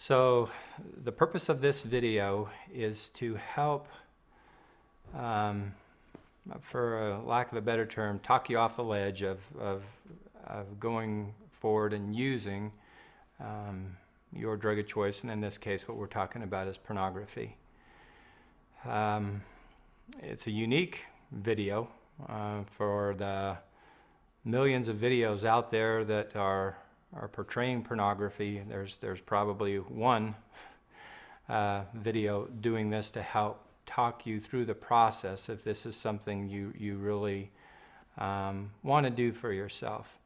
So the purpose of this video is to help, for a lack of a better term, talk you off the ledge of going forward and using your drug of choice, and in this case what we're talking about is pornography. It's a unique video for the millions of videos out there that are portraying pornography. There's probably one video doing this to help talk you through the process if this is something you really want to do for yourself.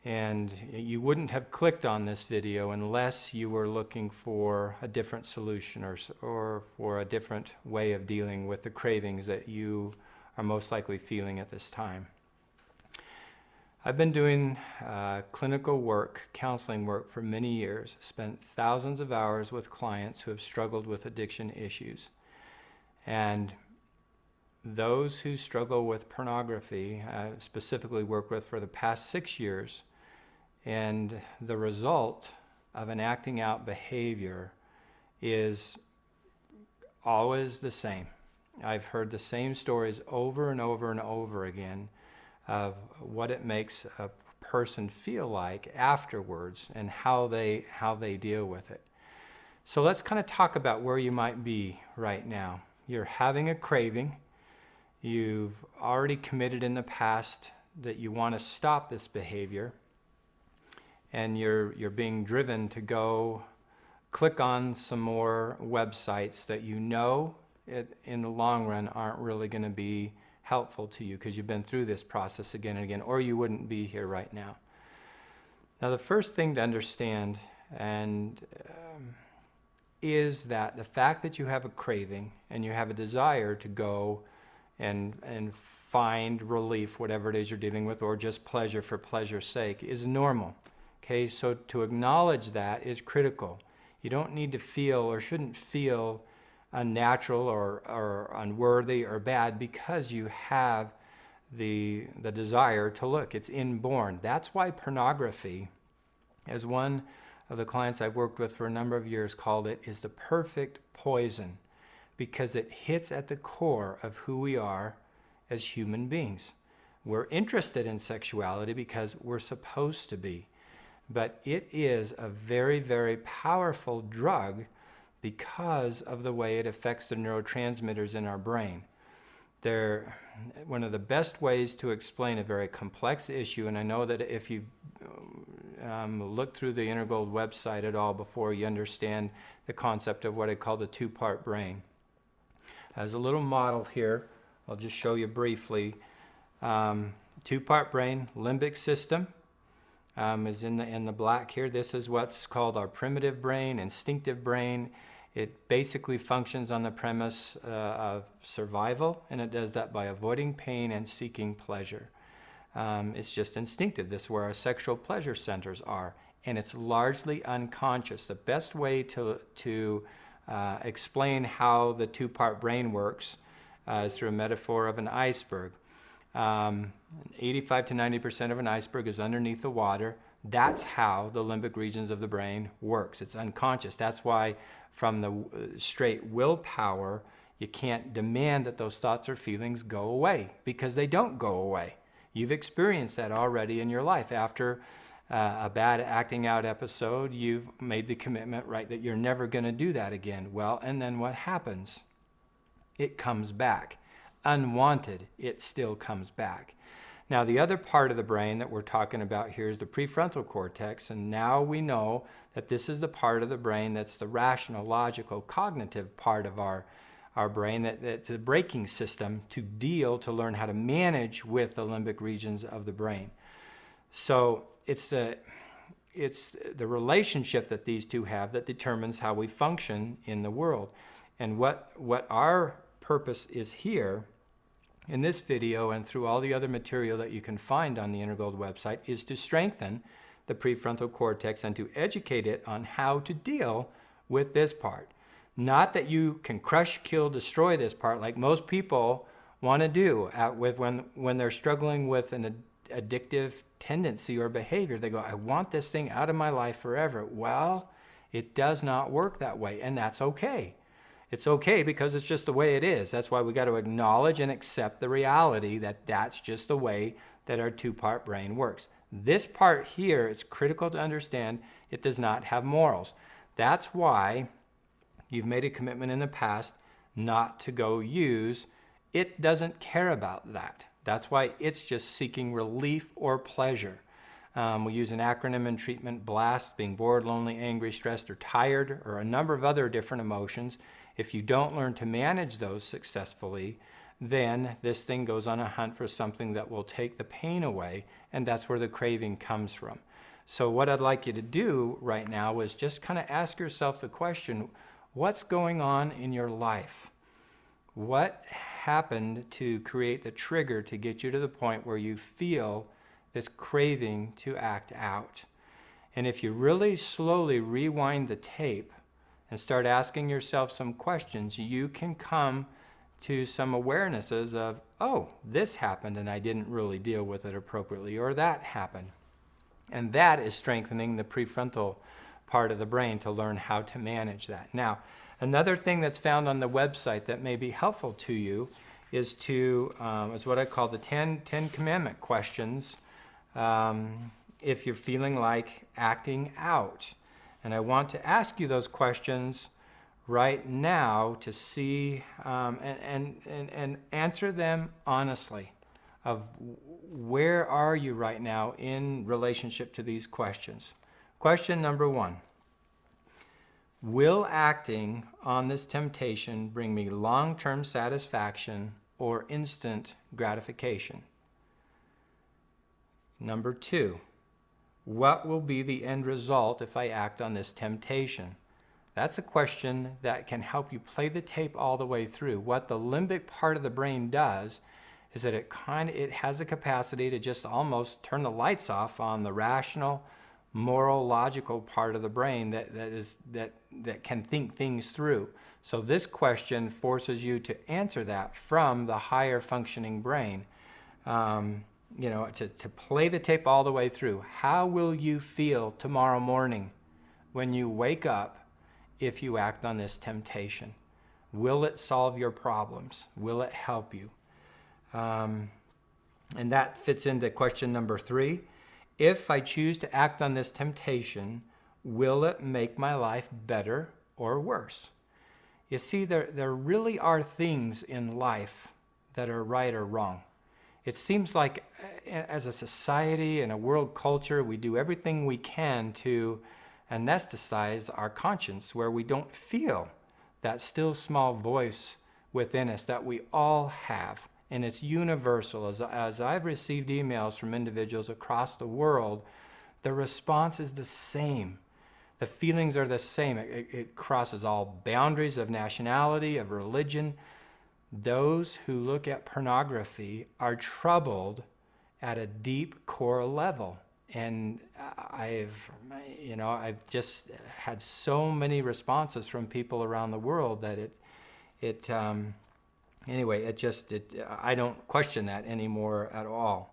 And you wouldn't have clicked on this video unless you were looking for a different solution or for a different way of dealing with the cravings that you are most likely feeling at this time. I've been doing clinical work, counseling work for many years, spent thousands of hours with clients who have struggled with addiction issues. And those who struggle with pornography, I specifically work with for the past 6 years, and the result of an acting out behavior is always the same. I've heard the same stories over and over and over again of what it makes a person feel like afterwards and how they deal with it. So let's kind of talk about where you might be right now. You're having a craving. You've already committed in the past that you want to stop this behavior, and you're being driven to go click on some more websites that you know in the long run aren't really going to be helpful to you because you've been through this process again and again, or you wouldn't be here right now. Now, the first thing to understand is that the fact that you have a craving and you have a desire to go and find relief, whatever it is you're dealing with, or just pleasure for pleasure's sake, is normal. Okay, so to acknowledge that is critical. You don't need to feel or shouldn't feel unnatural or unworthy or bad because you have the desire to look. It's inborn. That's why pornography, as one of the clients I've worked with for a number of years called it, is the perfect poison, because it hits at the core of who we are as human beings. We're interested in sexuality because we're supposed to be, but it is a very, very powerful drug because of the way it affects the neurotransmitters in our brain. They're one of the best ways to explain a very complex issue, and I know that if you've looked through the InnerGold website at all before, you understand the concept of what I call the two-part brain. As a little model here, I'll just show you briefly. Two-part brain, limbic system is in the black here. This is what's called our primitive brain, instinctive brain. It basically functions on the premise of survival, and it does that by avoiding pain and seeking pleasure. It's just instinctive. This is where our sexual pleasure centers are, and it's largely unconscious. The best way to explain how the two-part brain works is through a metaphor of an iceberg. 85 to 90% of an iceberg is underneath the water. That's how the limbic regions of the brain works. It's unconscious. That's why from the straight willpower, you can't demand that those thoughts or feelings go away, because they don't go away. You've experienced that already in your life. After a bad acting out episode, you've made the commitment, right, that you're never going to do that again. Well, and then what happens? It comes back. Unwanted, it still comes back. Now, the other part of the brain that we're talking about here is the prefrontal cortex, and now we know that this is the part of the brain that's the rational, logical, cognitive part of our brain, that's a braking system to learn how to manage with the limbic regions of the brain. So it's the relationship that these two have that determines how we function in the world. And what our purpose is here in this video and through all the other material that you can find on the InnerGold website is to strengthen the prefrontal cortex and to educate it on how to deal with this part. Not that you can crush, kill, destroy this part like most people want to do when they're struggling with an addictive tendency or behavior. They go, I want this thing out of my life forever. Well, It does not work that way, and that's okay. It's okay because it's just the way it is. That's why we got to acknowledge and accept the reality that that's just the way that our two-part brain works. This part here, it's critical to understand, it does not have morals. That's why you've made a commitment in the past not to go use. It doesn't care about that. That's why it's just seeking relief or pleasure. We use an acronym in treatment, BLAST, being bored, lonely, angry, stressed, or tired, or a number of other different emotions. If you don't learn to manage those successfully, then this thing goes on a hunt for something that will take the pain away, and that's where the craving comes from. So what I'd like you to do right now is just kind of ask yourself the question, what's going on in your life? What happened to create the trigger to get you to the point where you feel this craving to act out? And if you really slowly rewind the tape and start asking yourself some questions, you can come to some awarenesses of, oh, this happened and I didn't really deal with it appropriately, or that happened. And that is strengthening the prefrontal part of the brain to learn how to manage that. Now, another thing that's found on the website that may be helpful to you is what I call the 10 Commandment questions if you're feeling like acting out. And I want to ask you those questions right now to see and answer them honestly, of where are you right now in relationship to these questions. Question number 1. Will acting on this temptation bring me long-term satisfaction or instant gratification? Number 2. What will be the end result if I act on this temptation? That's a question that can help you play the tape all the way through. What the limbic part of the brain does is that it has a capacity to just almost turn the lights off on the rational, moral, logical part of the brain that can think things through. So this question forces you to answer that from the higher functioning brain. To play the tape all the way through. How will you feel tomorrow morning when you wake up if you act on this temptation? Will it solve your problems? Will it help you? And that fits into question number 3. If I choose to act on this temptation, will it make my life better or worse? You see, there really are things in life that are right or wrong. It seems like as a society and a world culture, we do everything we can to anesthetize our conscience, where we don't feel that still small voice within us that we all have. And it's universal. As I've received emails from individuals across the world, the response is the same. The feelings are the same. It crosses all boundaries of nationality, of religion. Those who look at pornography are troubled at a deep core level. And I've just had so many responses from people around the world that I don't question that anymore at all.